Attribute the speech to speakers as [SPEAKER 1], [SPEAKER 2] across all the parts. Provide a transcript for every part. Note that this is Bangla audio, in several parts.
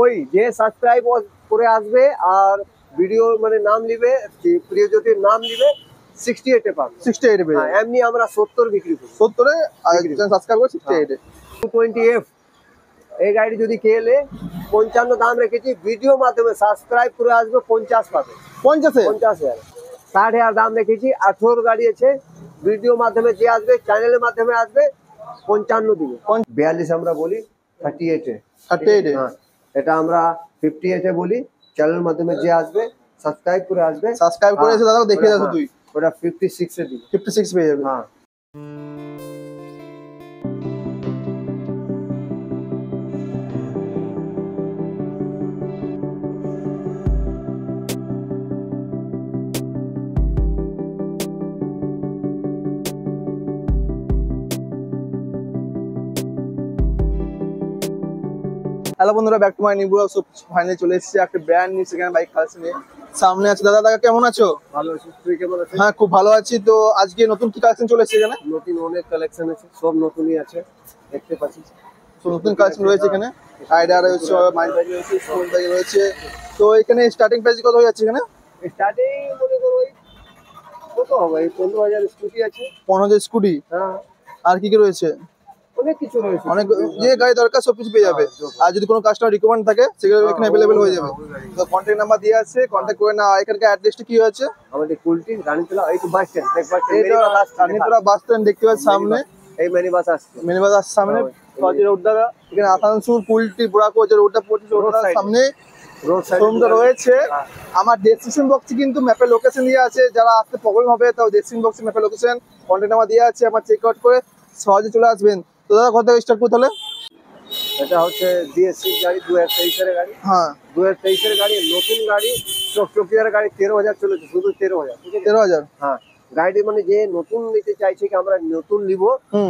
[SPEAKER 1] ওই যে সাবস্ক্রাইব করে আসবে আর ভিডিও মানে নাম নিবে, প্রিয়জ্যোতির নাম নিবে 68 এ পাবে।
[SPEAKER 2] 68 এ পেয়ে
[SPEAKER 1] হ্যাঁ, এমনি আমরা 70 বিক্রি করি।
[SPEAKER 2] 70 এ আর সাবস্ক্রাইব করে 68 এ।
[SPEAKER 1] 220F এই গাড়ি যদি কে এলে 55 দাম রেখেছি, ভিডিও মাধ্যমে সাবস্ক্রাইব করে আসবে 50 পাবে। 50,000 60,000 দাম রেখেছি। 18 গাড়ি আছে, ভিডিও মাধ্যমে যে আসবে, চ্যানেলের মাধ্যমে আসবে 55 দিবে। 42 আমরা বলি 38 এ। হ্যাঁ, এটা আমরা 58 এ বলি, চ্যানেলের মাধ্যমে যে আসবে সাবস্ক্রাইব করে আসবে।
[SPEAKER 2] সাবস্ক্রাইব করে এসে দাদা দেখে যাও তুই।
[SPEAKER 1] ওটা 56 এ দিবে।
[SPEAKER 2] 56 পেয়ে যাবে।
[SPEAKER 1] হ্যাঁ।
[SPEAKER 2] হ্যালো বন্ধুরা, back to my new blog. So finally চলে এসেছি একটা brand new second bike collection নিয়ে। সামনে আছে দাদা। দাদা কেমন আছো?
[SPEAKER 1] ভালো আছি, তুই কেমন আছিস?
[SPEAKER 2] হ্যাঁ, খুব ভালো আছি। তো আজকে নতুন কি কালেকশন চলে এসেছে এখানে?
[SPEAKER 1] নতুন অনেক কালেকশন আছে, সব নতুনই আছে, দেখতে পাচ্ছিস।
[SPEAKER 2] তো নতুন কালেকশন রয়েছে এখানে, রাইডার রয়েছে, মাইন্ড বাইক রয়েছে, স্পোর্ট বাইক রয়েছে। তো এখানে স্টার্টিং প্রাইস কত হয়ে যাচ্ছে এখানে?
[SPEAKER 1] স্টার্টিং মনে করো কত হবে, 15,000 স্কুটি আছে।
[SPEAKER 2] 15,000 স্কুটি।
[SPEAKER 1] হ্যাঁ,
[SPEAKER 2] আর কি কি রয়েছে?
[SPEAKER 1] অনেক কিছু রয়েছে,
[SPEAKER 2] অনেক, যে গাড়ি দরকার সব কিছু পেয়ে যাবে। আর যদি কোনো কাস্টমার রিকমেন্ড থাকে সেগুলো এখানে अवेलेबल হয়ে যাবে। তো কন্টাক্ট নাম্বার দেওয়া আছে, কন্টাক্ট করে না। এখানকার অ্যাড্রেসটা কি আছে?
[SPEAKER 1] আমাদের কুলটি রানীতলা, এই তো বাস স্ট্যান্ড, দেখবা
[SPEAKER 2] এইটা রানীতলা বাস স্ট্যান্ড দেখতে পাচ্ছ সামনে।
[SPEAKER 1] এই মিনি বাস আসছে,
[SPEAKER 2] মিনি বাস আসছে সামনে। কজি রোড দাদা, এখানে আসানসোল কুলটি বুড়াকো যে রোডটা পড়ছে ওটার সামনে
[SPEAKER 1] রোড সাইড
[SPEAKER 2] শোরুমটা রয়েছে। আমার ডেসক্রিপশন বক্সে কিন্তু ম্যাপের লোকেশন দেওয়া আছে, যারা আসতে প্রবলেম হবে তাও ডেসক্রিপশন বক্সে ম্যাপের লোকেশন, কন্টাক্ট নাম্বার দেওয়া আছে, আমার চেক আউট করে সহজে চলে আসবেন। তো দাদা কত থেকে স্টার্ট করতে হলে?
[SPEAKER 1] এটা হচ্ছে ডিএসসি গাড়ি, 2023 এর গাড়ি।
[SPEAKER 2] হ্যাঁ,
[SPEAKER 1] 2023 এর গাড়ি, নতুন গাড়ি, চকচকিয়ার গাড়ি। 13,000 চলেছে, শুধু 13,000।
[SPEAKER 2] 13,000।
[SPEAKER 1] হ্যাঁ, গাড়িটি মানে যে নতুন নিতে চাইছে কি আমরা নতুন নিব,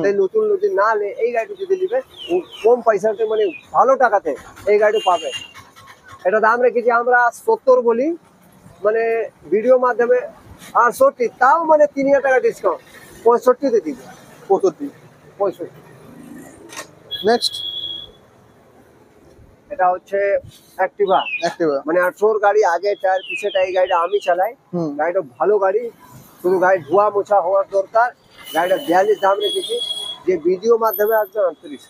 [SPEAKER 1] তাই নতুন যদি না লে এই গাড়িটি যদি নিবে কম পয়সাতে মানে ভালো টাকাতে এই গাড়িটি পাবে। এটা দাম রেখেছি আমরা 70 বলি, মানে ভিডিও মাধ্যমে 68, তাও মানে 3,000 টাকা ডিসকাউন্ট, 65 তে দিব। 65।
[SPEAKER 2] নেক্সট
[SPEAKER 1] এটা হচ্ছে অ্যাক্টিভা, মানে 18 গাড়ি, আগে টায়ার পিছেটা। এই গাড়িটা আমি চালাই, গাড়িটা ভালো গাড়ি, শুধু গাড়ি ধোয়া মোছা হওয়ার দরকার। গাড়িটা 42 দাম রেখেছি, যে ভিডিও মাধ্যমে আসবে 38।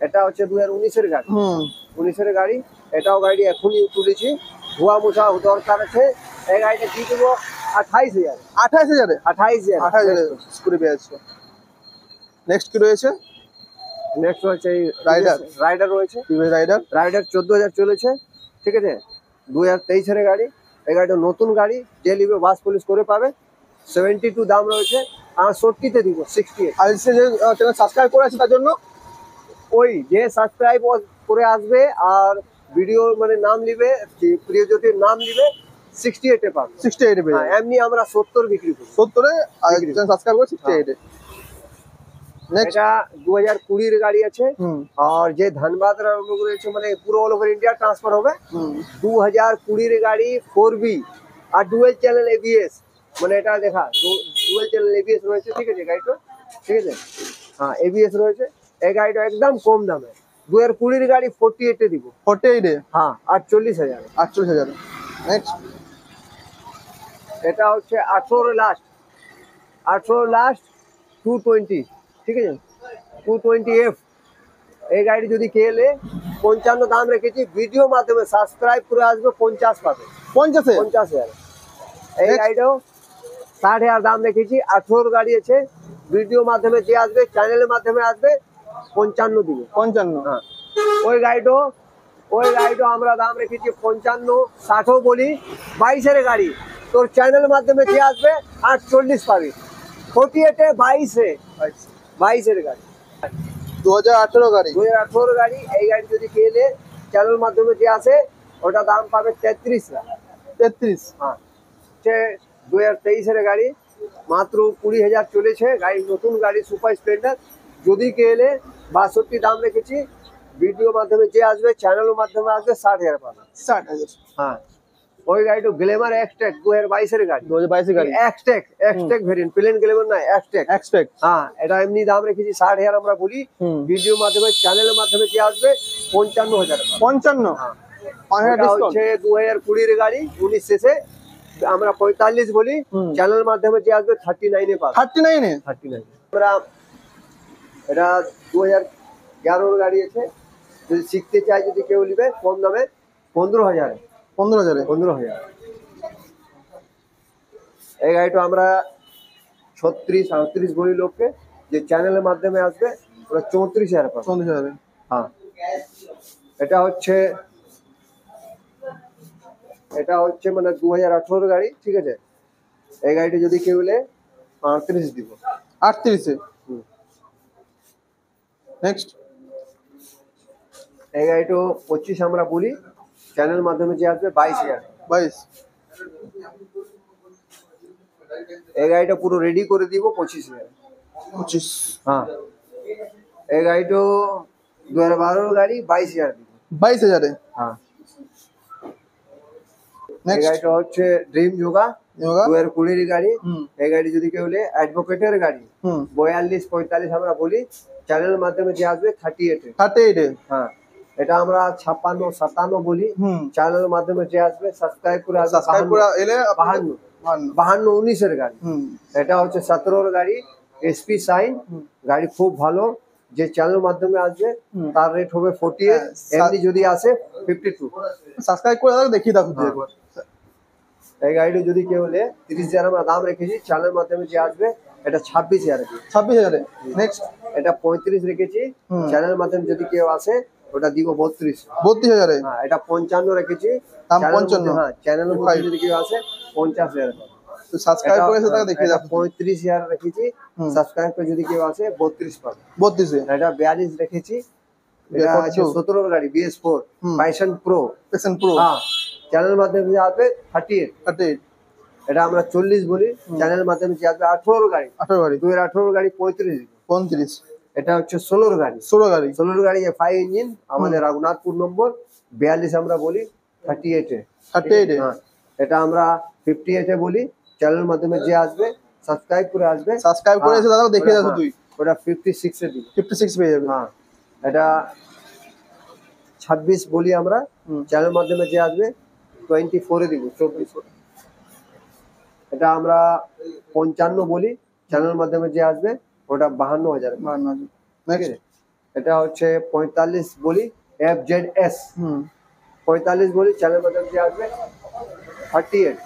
[SPEAKER 1] এটা হচ্ছে 2019 এর গাড়ি, 19 এর গাড়ি। এটাও গাড়ি এখনই তুলেছি, ধোয়া মোছা দরকার আছে। এই গাড়িটা দিয়ে দেবো 28,000। 28,000
[SPEAKER 2] স্কুটি পেয়েছে। নেক্সট কি রয়েছে?
[SPEAKER 1] নেক্সট হচ্ছে
[SPEAKER 2] রাইডার রয়েছে। রাইডার
[SPEAKER 1] 14,000 চলেছে, ঠিক আছে। 2023 এর গাড়ি। এই গাড়িটা নতুন গাড়ি, যে নিবে বাস পুলিশ করে পাবে। 72 দাম রয়েছে, 68 তে দিব। 68।
[SPEAKER 2] আর যে চ্যানেল সাবস্ক্রাইব করে আছে তার জন্য,
[SPEAKER 1] ওই যে সাবস্ক্রাইব করে আসবে আর ভিডিও মানে নাম নিবে, প্রিয়জ্যোতির নাম নিবে 68 এ পাবে।
[SPEAKER 2] 68 এ পেয়ে।
[SPEAKER 1] এমনি আমরা 70 বিক্রি করি।
[SPEAKER 2] 70 এ আর চ্যানেল সাবস্ক্রাইব করে 68 এ।
[SPEAKER 1] এটা 2020 এর গাড়ি আছে। আর যে ধানবাদ রয়েছে মানে পুরো অল ওভার ইন্ডিয়া ট্রান্সফার হবে। 2020 এর গাড়ি 4B আর ডুয়েল চ্যানেল এবিএস, মানে এটা দেখা ডুয়েল চ্যানেল এবিএস রয়েছে, ঠিক আছে গাড়িটা, ঠিক আছে। হ্যাঁ, এবিএস রয়েছে। এই গাড়িটা একদম কম দামে 2020 এর গাড়ি 48 এ দিব।
[SPEAKER 2] 48 এ?
[SPEAKER 1] হ্যাঁ, 48,000।
[SPEAKER 2] 48,000। নেক্সট
[SPEAKER 1] এটা হচ্ছে 18 লাস্ট 220, ঠিক আছে। 220F এই গাড়ি যদি কে এলে 55 দাম রেখেছি, ভিডিও মাধ্যমে সাবস্ক্রাইব করে আসবে 50 পাবে। 50,000। এই গাড়িটাও 60,000 দাম রেখেছি। 18 গাড়ি আছে, ভিডিও মাধ্যমে যে আসবে, চ্যানেলের মাধ্যমে আসবে 55 দিবে।
[SPEAKER 2] 55।
[SPEAKER 1] হ্যাঁ, ওই গাড়িটাও আমরা দাম রেখেছি 55। 60ও বলি। 22 এর গাড়ি, তোর চ্যানেলের মাধ্যমে যে আসবে 48 পাবি। 48 এ 22 এর গাড়ি।
[SPEAKER 2] 2018 গাড়ি।
[SPEAKER 1] 2018 গাড়ি। এই গাড়ি যদি কেলে চ্যানেল মাধ্যমে যে আসে ওটা দাম পাবে 33 লাখ।
[SPEAKER 2] 33।
[SPEAKER 1] হ্যাঁ, 2023 এর গাড়ি, মাত্র 20,000 চলেছে। গাড়ি নতুন গাড়ি, সুপার স্প্লেন্ডার। যদি কেলে 62 দাম রেখেছি, ভিডিও মাধ্যমে যে আসবে, চ্যানেলের মাধ্যমে আসবে 60,000 পাবে।
[SPEAKER 2] 60,000।
[SPEAKER 1] হ্যাঁ, ওই গাড়িটা গ্ল্যামার এক্সটেক 2022 এর গাড়ি।
[SPEAKER 2] 2022 এর গাড়ি।
[SPEAKER 1] এক্সটেক ভেরিয়েন্ট, প্লেন গ্ল্যামার না, এক্সটেক। হ্যাঁ, এটা এমনি দাম রেখেছি 60,000 আমরা বলি। ভিডিও মাধ্যমে, চ্যানেলের মাধ্যমে যে আসবে 55,000
[SPEAKER 2] 55
[SPEAKER 1] হ্যাঁ
[SPEAKER 2] 5,000
[SPEAKER 1] এটা
[SPEAKER 2] ডিসকাউন্ট।
[SPEAKER 1] হচ্ছে 2020 গাড়ি 19 শেষে আমরা 45 বলি, চ্যানেল মাধ্যমে যে আসবে 39 এ পাবে।
[SPEAKER 2] 39 এ
[SPEAKER 1] 39 আমরা এটা 2011 গাড়ি আছে, যদি শিখতে চাই যদি কেউ নিবে কম দামে 15,000
[SPEAKER 2] 15,000 এ
[SPEAKER 1] 15,000। এই গাড়িটা আমরা 36-38 বলি লোককে, যে চ্যানেলের মাধ্যমে আসবে ওরা 34,000 পাবে।
[SPEAKER 2] 34,000 এ
[SPEAKER 1] হ্যাঁ এটা হচ্ছে মানে 2018 গাড়ি, ঠিক আছে। এই গাড়িটা যদি কেউ নিলে 35 দিব।
[SPEAKER 2] 38 এ
[SPEAKER 1] হুম।
[SPEAKER 2] নেক্সট
[SPEAKER 1] এই গাড়িটা 25 আমরা বলি, চ্যানেল মাধ্যমে যে আসবে 22,000।
[SPEAKER 2] 22
[SPEAKER 1] এই গাড়িটা পুরো রেডি করে দিব 25,000।
[SPEAKER 2] 25
[SPEAKER 1] হ্যাঁ এই গাড়িটা 2012 গাড়ি 22,000 দিব।
[SPEAKER 2] 22,000 এ
[SPEAKER 1] হ্যাঁ এই
[SPEAKER 2] নেক্সট
[SPEAKER 1] গাড়িটা হচ্ছে ড্রিম যোগা
[SPEAKER 2] যোগা
[SPEAKER 1] 2020 গাড়ি।
[SPEAKER 2] হুম
[SPEAKER 1] এই গাড়ি যদি কেউ নিলে অ্যাডভোকেটের গাড়ি,
[SPEAKER 2] হুম
[SPEAKER 1] 42-45 আমরা বলি, চ্যানেলের মাধ্যমে যে আসবে 38 এ।
[SPEAKER 2] 38 এ
[SPEAKER 1] হ্যাঁ এটা আমরা 56-57 বলি,
[SPEAKER 2] হুম
[SPEAKER 1] চ্যানেলের মাধ্যমে যে আসবে সাবস্ক্রাইব করে আসবে
[SPEAKER 2] সাবস্ক্রাইব করে এলে
[SPEAKER 1] 52
[SPEAKER 2] 52
[SPEAKER 1] 52-19 এর গাড়ি।
[SPEAKER 2] হুম
[SPEAKER 1] এটা হচ্ছে 17 গাড়ি এসপি সাইন গাড়ি, খুব ভালো। যে চ্যানেলের মাধ্যমে আসবে
[SPEAKER 2] হুম।
[SPEAKER 1] তার রেট হবে 48,
[SPEAKER 2] হ্যাঁ,
[SPEAKER 1] এমনি যদি আসে 52।
[SPEAKER 2] সাবস্ক্রাইব করে দাও, দেখিয়ে দাও খুব
[SPEAKER 1] হ্যাঁ।
[SPEAKER 2] একবার।
[SPEAKER 1] এই গাড়িটা যদি কেউ হলে 30,000 আমরা দাম রেখেছি, চ্যানেলের মাধ্যমে যে আসবে এটা 26,000 কি।
[SPEAKER 2] 26,000 এ নেক্সট
[SPEAKER 1] এটা 35 রেখেছি,
[SPEAKER 2] হুম।
[SPEAKER 1] চ্যানেলের মাধ্যমে যদি কেউ আসে ওটা দিব 32।
[SPEAKER 2] 32,000 এ
[SPEAKER 1] হ্যাঁ এটা 55 রেখেছি,
[SPEAKER 2] দাম
[SPEAKER 1] চ্যানেলের
[SPEAKER 2] 55
[SPEAKER 1] মধ্যে- হ্যাঁ চ্যানেলের মধ্যে যদি কেউ আসে 50,000 পাবে।
[SPEAKER 2] তো সাবস্ক্রাইব করে সেটা দেখিয়ে দাও।
[SPEAKER 1] 35,000 রেখেছি,
[SPEAKER 2] হুম।
[SPEAKER 1] সাবস্ক্রাইব করে যদি কেউ আসে 32 পাবে।
[SPEAKER 2] 32 এ
[SPEAKER 1] এটা 42 রেখেছি, এটা
[SPEAKER 2] BS4
[SPEAKER 1] আছে 17 গাড়ি BS4
[SPEAKER 2] হুম।
[SPEAKER 1] পাইশন প্রো।
[SPEAKER 2] পেশন প্রো
[SPEAKER 1] হ্যাঁ চ্যানেলের মাধ্যমে যে আসবে 38।
[SPEAKER 2] 38
[SPEAKER 1] এটা আমরা 40 বলি, চ্যানেলের মাধ্যমে যে আসবে 18 গাড়ি,
[SPEAKER 2] 18 গাড়ি
[SPEAKER 1] 2018 গাড়ি 35।
[SPEAKER 2] 35
[SPEAKER 1] এটা হচ্ছে 16 গাড়ি,
[SPEAKER 2] 16 গাড়ি
[SPEAKER 1] 16 গাড়ি এফআই ইঞ্জিন, আমাদের রঘুনাথপুর নম্বর 42 আমরা বলি 38 এ।
[SPEAKER 2] 38 এ
[SPEAKER 1] হ্যাঁ এটা আমরা 58 এ বলি, চ্যানেলের মাধ্যমে যে আসবে সাবস্ক্রাইব করে আসবে।
[SPEAKER 2] সাবস্ক্রাইব করে এসে দাদা দেখিয়ে দাও
[SPEAKER 1] হ্যাঁ,
[SPEAKER 2] তুই
[SPEAKER 1] ওটা 56 এ দিব।
[SPEAKER 2] 56 পেয়ে যাবে।
[SPEAKER 1] হ্যাঁ এটা 26 বলি আমরা,
[SPEAKER 2] হুম।
[SPEAKER 1] চ্যানেলের মাধ্যমে যে আসবে 24 এ দিব, 24। এটা আমরা 55 বলি, চ্যানেলের মাধ্যমে যে আসবে ওটা 52,000। ঠিক
[SPEAKER 2] নেক্সট
[SPEAKER 1] আছে। এটা হচ্ছে 45 বলি FZS,
[SPEAKER 2] হুম
[SPEAKER 1] 45 বলি, চ্যানেলের মাধ্যমে যে আসবে 38।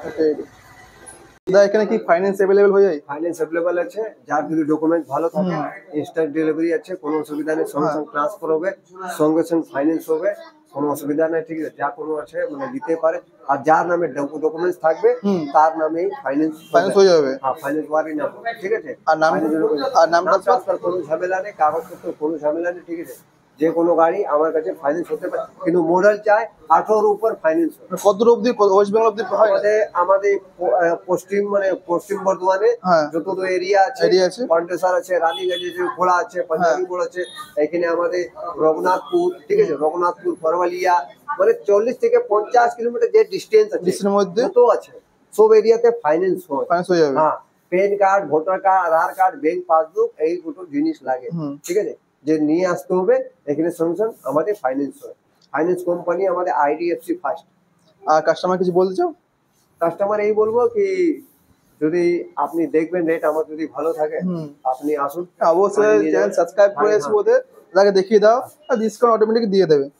[SPEAKER 2] 38 দাদা এখানে কি ফাইন্যান্স अवेलेबल হয়ে যায়?
[SPEAKER 1] ফাইন্যান্স অ্যাভেলেবল আছে, যার যদি ডকুমেন্ট ভালো থাকে ইনস্ট্যান্ট ডেলিভারি আছে, কোনো অসুবিধা নেই, সঙ্গে সঙ্গে ট্রান্সফার হবে, সঙ্গে সঙ্গে ফাইন্যান্স হবে, কোনো অসুবিধা নেই। ঠিক আছে, যা কোনো আছে মানে দিতে পারে, আর যার নামে ডকুমেন্টস থাকবে
[SPEAKER 2] হুম।
[SPEAKER 1] তার নামেই ফাইন্যান্স
[SPEAKER 2] হয়ে যাবে।
[SPEAKER 1] হ্যাঁ ফাইন্যান্স ওয়ারি নাম, ঠিক আছে।
[SPEAKER 2] আর নাম আর নাম
[SPEAKER 1] ট্রান্সফার কোনো ঝামেলা নেই, কাগজপত্র কোনো ঝামেলা নেই, ঠিক আছে। যে কোনো গাড়ি আমার কাছে ফাইন্যান্স হতে পারে, কিন্তু মডেল চাই 18 উপর ফাইন্যান্স হবে।
[SPEAKER 2] কত দূর অবধি ওয়েস্ট বেঙ্গল অবধি হয়?
[SPEAKER 1] আমাদের পশ্চিম বর্ধমানে
[SPEAKER 2] হ্যাঁ।
[SPEAKER 1] যত এরিয়া আছে,
[SPEAKER 2] এরিয়া আছে।
[SPEAKER 1] কন্টেসার আছে, রানীগঞ্জ আছে, ঘোড়া আছে, পাঞ্জাবি মোড় আছে, এখানে আমাদের রঘুনাথপুর, ঠিক আছে, রঘুনাথপুর ফরওয়ালিয়া, মানে 40 থেকে 50 কিলোমিটার যে ডিস্টেন্স আছে
[SPEAKER 2] ডিস্টেন্সের মধ্যে
[SPEAKER 1] যত আছে সব এরিয়াতে ফাইন্যান্স হয়।
[SPEAKER 2] ফাইন্যান্স হয়ে যাবে।
[SPEAKER 1] হ্যাঁ প্যান কার্ড, ভোটার কার্ড, আধার কার্ড, ব্যাংক পাসবুক, এই দুটো জিনিস লাগে,
[SPEAKER 2] হুম।
[SPEAKER 1] ঠিক আছে, যে নিয়ে আসতে হবে। এখানে সঙ্গে সঙ্গে আমাদের ফাইন্যান্স হয়। ফাইন্যান্স কোম্পানি আমাদের IDFC ফার্স্ট।
[SPEAKER 2] আর কাস্টমার কিছু বলতে চাও?
[SPEAKER 1] কাস্টমার এই বলবো কি, যদি আপনি দেখবেন রেট আমার যদি ভালো থাকে
[SPEAKER 2] হুম।
[SPEAKER 1] আপনি আসুন,
[SPEAKER 2] অবশ্যই
[SPEAKER 1] গাড়ি নিয়ে
[SPEAKER 2] চ্যানেল
[SPEAKER 1] যান।
[SPEAKER 2] সাবস্ক্রাইব করে
[SPEAKER 1] হ্যাঁ,
[SPEAKER 2] এসে ওদের তাকে দেখিয়ে দাও, আর ডিসকাউন্ট অটোমেটিক দিয়ে দেবে।